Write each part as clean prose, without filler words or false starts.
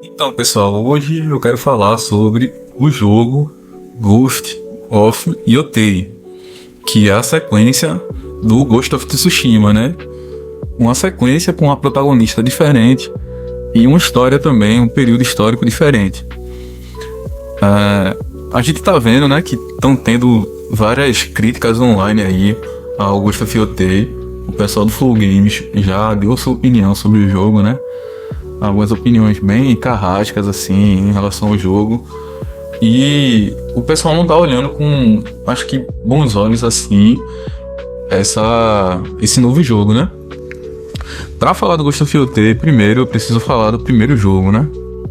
Então, pessoal, hoje eu quero falar sobre o jogo Ghost of Yotei, que é a sequência do Ghost of Tsushima, né? Uma sequência com uma protagonista diferente e uma história também, um período histórico diferente. A gente tá vendo, né, que estão tendo várias críticas online aí ao Ghost of Yotei. O pessoal do Flow Games já deu sua opinião sobre o jogo, né? Algumas opiniões bem carrascas assim em relação ao jogo, e o pessoal não tá olhando com, acho que, bons olhos assim esse novo jogo, né? Pra falar do Ghost of Yotei, primeiro eu preciso falar do primeiro jogo, né?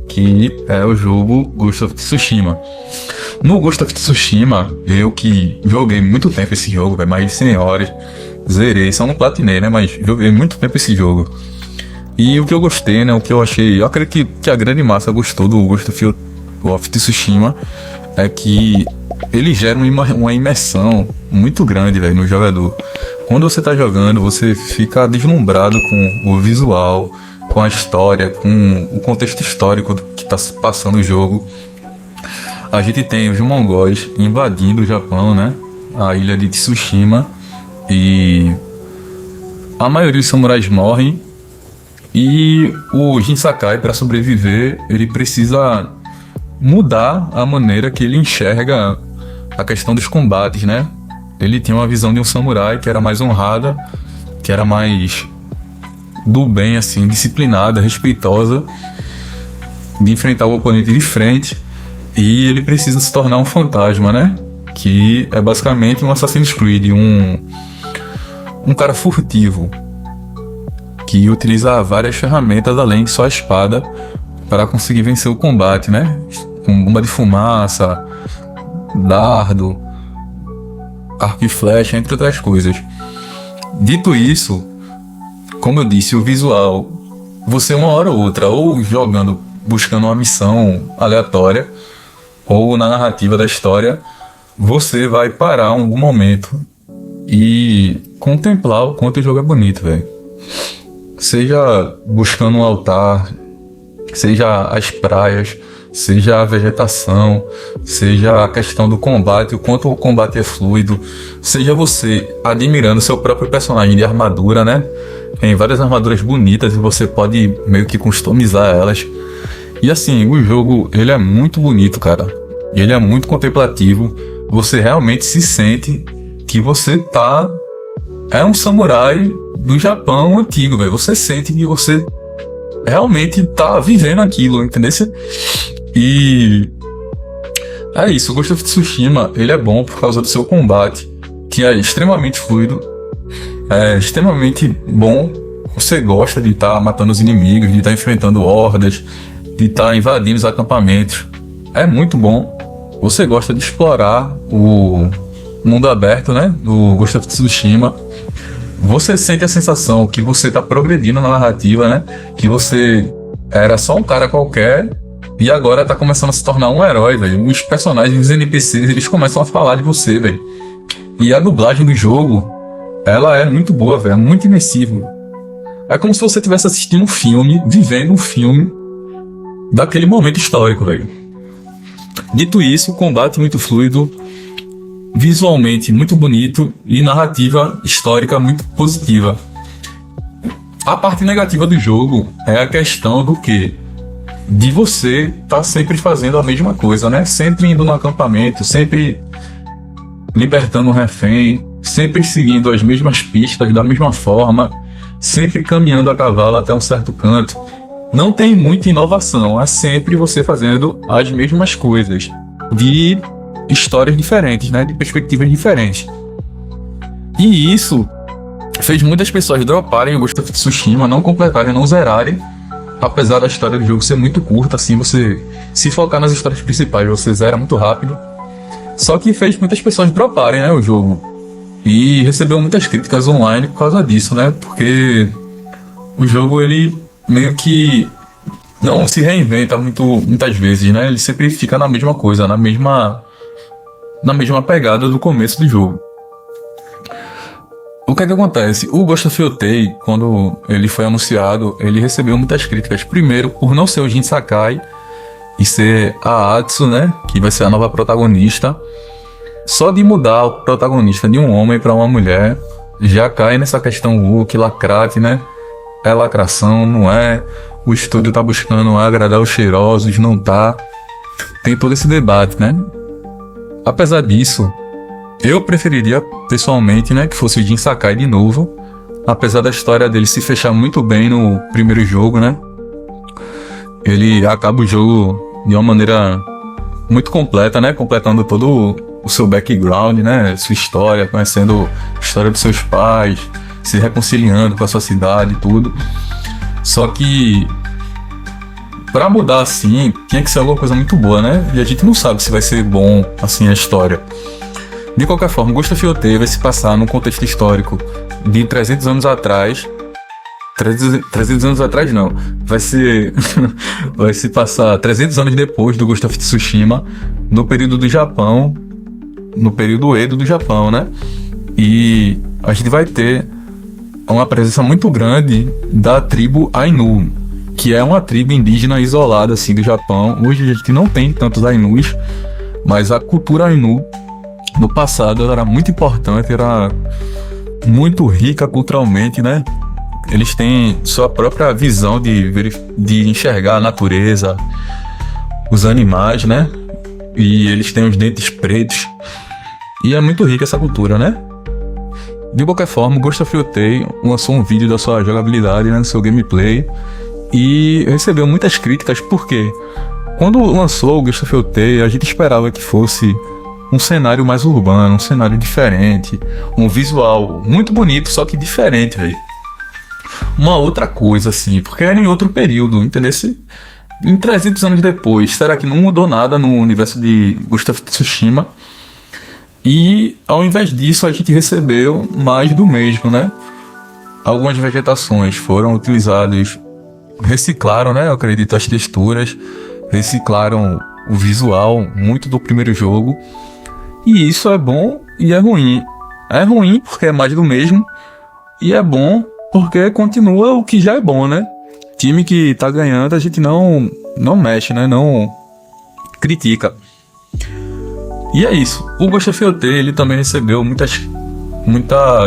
Que é o jogo Ghost of Tsushima. No Ghost of Tsushima, eu que joguei muito tempo esse jogo, mais de 100 horas, zerei, só não platinei, né? Mas joguei muito tempo esse jogo. E o que eu gostei, né, o que eu achei, eu acredito que a grande massa gostou do Ghost of Tsushima, é que ele gera uma imersão muito grande, velho, no jogador. Quando você tá jogando, você fica deslumbrado com o visual, com a história, com o contexto histórico que tá se passando o jogo. A gente tem os mongóis invadindo o Japão, né, a ilha de Tsushima, e a maioria dos samurais morrem. E o Jin Sakai, para sobreviver, ele precisa mudar a maneira que ele enxerga a questão dos combates, né? Ele tinha uma visão de um samurai que era mais honrada, que era mais do bem, assim, disciplinada, respeitosa, de enfrentar o oponente de frente. E ele precisa se tornar um fantasma, né? Que é basicamente um Assassin's Creed, um cara furtivo, que utiliza várias ferramentas além de só a espada para conseguir vencer o combate, né? Com bomba de fumaça, dardo, arco e flecha, entre outras coisas. Dito isso, como eu disse, o visual, você uma hora ou outra, ou jogando, buscando uma missão aleatória, ou na narrativa da história, você vai parar em algum momento e contemplar o quanto o jogo é bonito, velho. Seja buscando um altar, seja as praias, seja a vegetação, seja a questão do combate, o quanto o combate é fluido, seja você admirando seu próprio personagem de armadura, né? Tem várias armaduras bonitas e você pode meio que customizar elas. E assim, o jogo, ele é muito bonito, cara. Ele é muito contemplativo. Você realmente se sente que você é um samurai do Japão antigo, velho. Você sente que você realmente tá vivendo aquilo, entendeu? E é isso, o Ghost of Tsushima, ele é bom por causa do seu combate, que é extremamente fluido, é extremamente bom. Você gosta de estar matando os inimigos, de estar enfrentando hordas, de estar invadindo os acampamentos. É muito bom. Você gosta de explorar o mundo aberto, né, do Ghost of Tsushima. Você sente a sensação que você tá progredindo na narrativa, né? Que você era só um cara qualquer e agora tá começando a se tornar um herói, velho. Os personagens, os NPCs, eles começam a falar de você, velho. E a dublagem do jogo, ela é muito boa, velho. Muito imersiva. É como se você estivesse assistindo um filme, vivendo um filme daquele momento histórico, velho. Dito isso, o combate muito fluido, visualmente muito bonito e narrativa histórica muito positiva. A parte negativa do jogo é a questão do que? De você estar sempre fazendo a mesma coisa, né? Sempre indo no acampamento, sempre libertando um refém, sempre seguindo as mesmas pistas da mesma forma, sempre caminhando a cavalo até um certo canto. Não tem muita inovação, é sempre você fazendo as mesmas coisas, de histórias diferentes, né? De perspectivas diferentes. E isso fez muitas pessoas droparem o Ghost of Tsushima, não completarem, não zerarem, apesar da história do jogo ser muito curta, assim, você se focar nas histórias principais, você zera muito rápido. Só que fez muitas pessoas droparem, né, o jogo. E recebeu muitas críticas online por causa disso, né? Porque o jogo, ele meio que não se reinventa muitas vezes, né? Ele sempre fica na mesma coisa, na mesma pegada do começo do jogo. O que é que acontece? O Ghost of Yotei, quando ele foi anunciado, ele recebeu muitas críticas. Primeiro, por não ser o Jin Sakai e ser a Atsu, né? Que vai ser a nova protagonista. Só de mudar o protagonista de um homem para uma mulher, já cai nessa questão woke, lacrate, né? É lacração, não é? O estúdio tá buscando agradar os cheirosos, não tá? Tem todo esse debate, né? Apesar disso, eu preferiria, pessoalmente, né, que fosse o Jin Sakai de novo. Apesar da história dele se fechar muito bem no primeiro jogo, né? Ele acaba o jogo de uma maneira muito completa, né? Completando todo o seu background, né? Sua história, conhecendo a história dos seus pais, se reconciliando com a sua cidade e tudo. Só que pra mudar assim, tinha que ser alguma coisa muito boa, né? E a gente não sabe se vai ser bom assim a história. De qualquer forma, Ghost of Yotei vai se passar num contexto histórico de 300 anos atrás. 300 anos atrás não, vai se passar 300 anos depois do Ghost of Tsushima, no período do Japão, no período Edo do Japão, né? E a gente vai ter uma presença muito grande da tribo Ainu, que é uma tribo indígena isolada assim do Japão. Hoje a gente não tem tantos Ainus, mas a cultura Ainu no passado ela era muito importante, era muito rica culturalmente, né? Eles têm sua própria visão de enxergar a natureza, os animais, né? E eles têm os dentes pretos. E é muito rica essa cultura, né? De qualquer forma, o Ghost of Yotei lançou um vídeo da sua jogabilidade, né, no seu gameplay, e recebeu muitas críticas porque quando lançou o Ghost of Yotei, a gente esperava que fosse um cenário mais urbano, um cenário diferente, um visual muito bonito, só que diferente, velho. Uma outra coisa, assim, porque era em outro período, entendeu? Em 300 anos depois, será que não mudou nada no universo de Ghost of Tsushima? E, ao invés disso, a gente recebeu mais do mesmo, né? Algumas vegetações foram utilizadas, reciclaram, né? Eu acredito, as texturas, reciclaram o visual muito do primeiro jogo. E isso é bom e é ruim. É ruim porque é mais do mesmo, e é bom porque continua o que já é bom, né? Time que tá ganhando, a gente não mexe, né? Não critica. E é isso. O Ghost of Yotei, ele também recebeu muita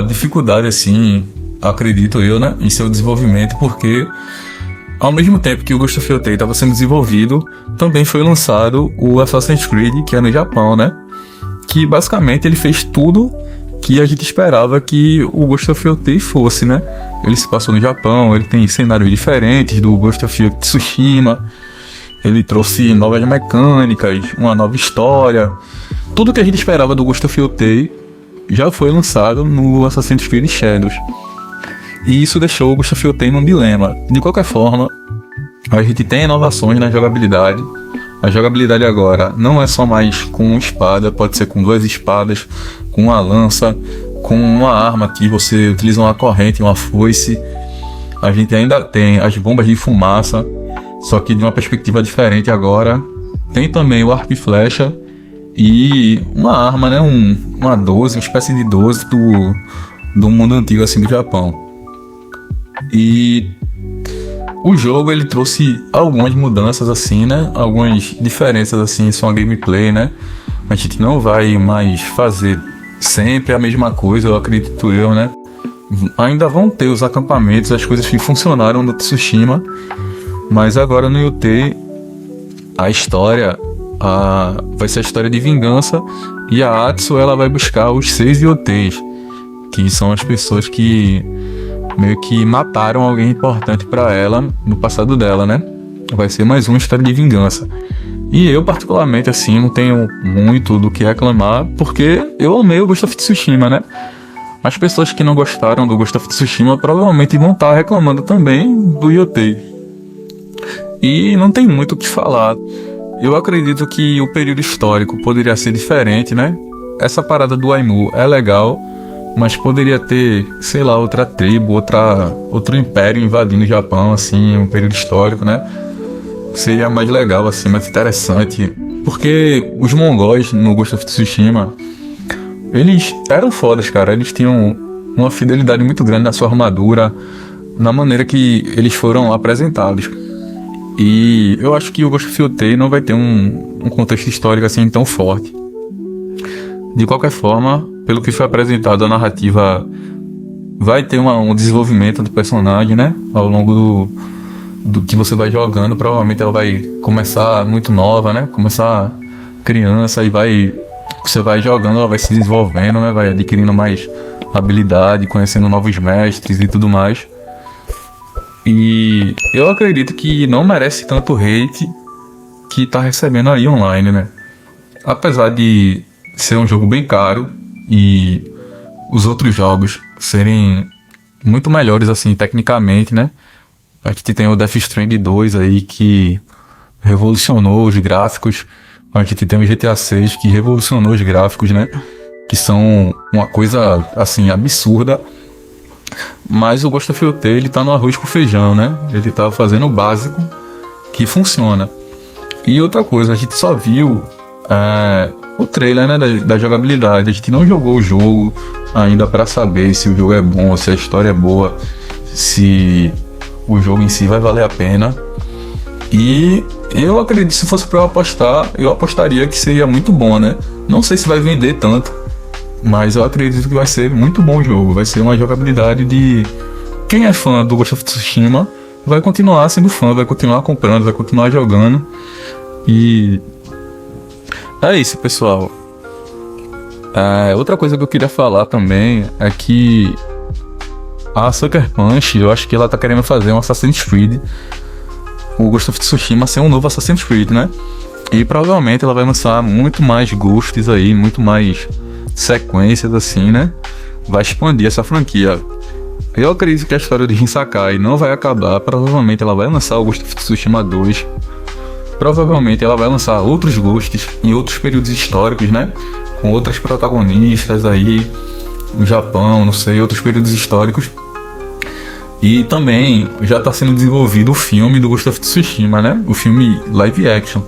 dificuldade, assim, acredito eu, né? Em seu desenvolvimento, porque ao mesmo tempo que o Ghost of Yotei estava sendo desenvolvido, também foi lançado o Assassin's Creed, que é no Japão, né? Que basicamente ele fez tudo que a gente esperava que o Ghost of Yotei fosse, né? Ele se passou no Japão, ele tem cenários diferentes do Ghost of Tsushima, ele trouxe novas mecânicas, uma nova história. Tudo que a gente esperava do Ghost of Yotei já foi lançado no Assassin's Creed Shadows. E isso deixou o Ghost of Yotei num dilema. De qualquer forma, a gente tem inovações na jogabilidade. A jogabilidade agora não é só mais com espada, pode ser com 2 espadas, com uma lança, com uma arma que você utiliza uma corrente, uma foice. A gente ainda tem as bombas de fumaça, só que de uma perspectiva diferente agora. Tem também o arco e flecha e uma arma, né? Uma 12, uma espécie de 12 do mundo antigo assim do Japão. E o jogo ele trouxe algumas mudanças assim, né? Algumas diferenças assim em sua gameplay, né? A gente não vai mais fazer sempre a mesma coisa, eu acredito eu, né? Ainda vão ter os acampamentos, as coisas que funcionaram no Tsushima, mas agora no Yotei a história vai ser a história de vingança, e a Atsu ela vai buscar os 6 Yoteis, que são as pessoas que meio que mataram alguém importante pra ela no passado dela, né? Vai ser mais uma história de vingança. E eu, particularmente, assim, não tenho muito do que reclamar, porque eu amei o Ghost of Tsushima, né? As pessoas que não gostaram do Ghost of Tsushima provavelmente vão estar reclamando também do Yotei. E não tem muito o que falar. Eu acredito que o período histórico poderia ser diferente, né? Essa parada do Ainu é legal, mas poderia ter, sei lá, outra tribo, outro império invadindo o Japão, assim, um período histórico, né? Seria mais legal, assim, mais interessante. Porque os mongóis no Ghost of Tsushima, eles eram fodas, cara. Eles tinham uma fidelidade muito grande na sua armadura, na maneira que eles foram apresentados. E eu acho que o Ghost of Tsushima não vai ter um contexto histórico assim tão forte. De qualquer forma, pelo que foi apresentado, a narrativa vai ter um desenvolvimento do personagem, né? Ao longo do que você vai jogando. Provavelmente ela vai começar muito nova, né? Começar criança e você vai jogando, ela vai se desenvolvendo, né? Vai adquirindo mais habilidade, conhecendo novos mestres e tudo mais. E eu acredito que não merece tanto hate que tá recebendo aí online, né? Apesar de ser um jogo bem caro e os outros jogos serem muito melhores assim tecnicamente, né? A gente tem o Death Stranding 2 aí que revolucionou os gráficos. A gente tem o GTA 6 que revolucionou os gráficos, né? Que são uma coisa assim absurda. Mas o Ghost of Tsushima, ele tá no arroz com feijão, né? Ele tá fazendo o básico que funciona. E outra coisa, a gente só viu o trailer, né, da jogabilidade. A gente não jogou o jogo ainda pra saber se o jogo é bom, se a história é boa, se o jogo em si vai valer a pena. E eu acredito que se fosse pra eu apostar, eu apostaria que seria muito bom, né? Não sei se vai vender tanto, mas eu acredito que vai ser muito bom o jogo. Vai ser uma jogabilidade de... Quem é fã do Ghost of Tsushima vai continuar sendo fã, vai continuar comprando, vai continuar jogando. E é isso, pessoal. Outra coisa que eu queria falar também é que a Sucker Punch, eu acho que ela tá querendo fazer um Assassin's Creed, o Ghost of Tsushima ser um novo Assassin's Creed, né? E provavelmente ela vai lançar muito mais Ghosts aí, muito mais sequências assim, né? Vai expandir essa franquia. Eu acredito que a história de Jin Sakai não vai acabar. Provavelmente ela vai lançar o Ghost of Tsushima 2. Provavelmente ela vai lançar outros Ghosts em outros períodos históricos, né? Com outras protagonistas aí no Japão, não sei, outros períodos históricos. E também já está sendo desenvolvido o filme do Ghost of Tsushima, né? O filme live action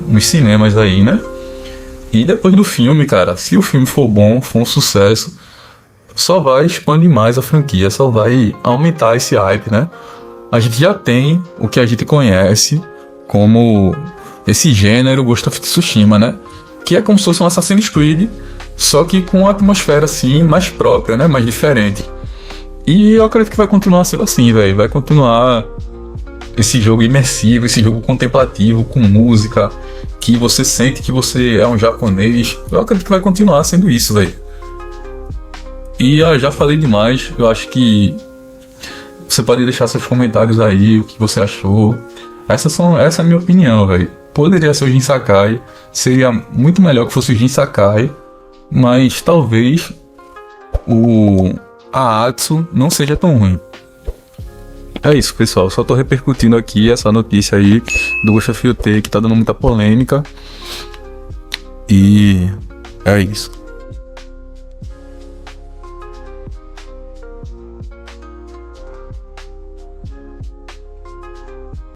nos cinemas aí, né? E depois do filme, cara, se o filme for bom, for um sucesso, só vai expandir mais a franquia, só vai aumentar esse hype, né? A gente já tem o que a gente conhece como esse gênero Ghost of Tsushima, né? Que é como se fosse um Assassin's Creed, só que com uma atmosfera assim mais própria, né? Mais diferente. E eu acredito que vai continuar sendo assim, velho. Vai continuar esse jogo imersivo, esse jogo contemplativo, com música, que você sente que você é um japonês. Eu acredito que vai continuar sendo isso, velho. E eu já falei demais. Eu acho que você pode deixar seus comentários aí, o que você achou. Essa é a minha opinião, velho. Poderia ser o Jin Sakai, seria muito melhor que fosse o Jin Sakai, mas talvez a Atsu não seja tão ruim. É isso, pessoal. Só tô repercutindo aqui essa notícia aí do Ghost of Tsushima que tá dando muita polêmica. E é isso.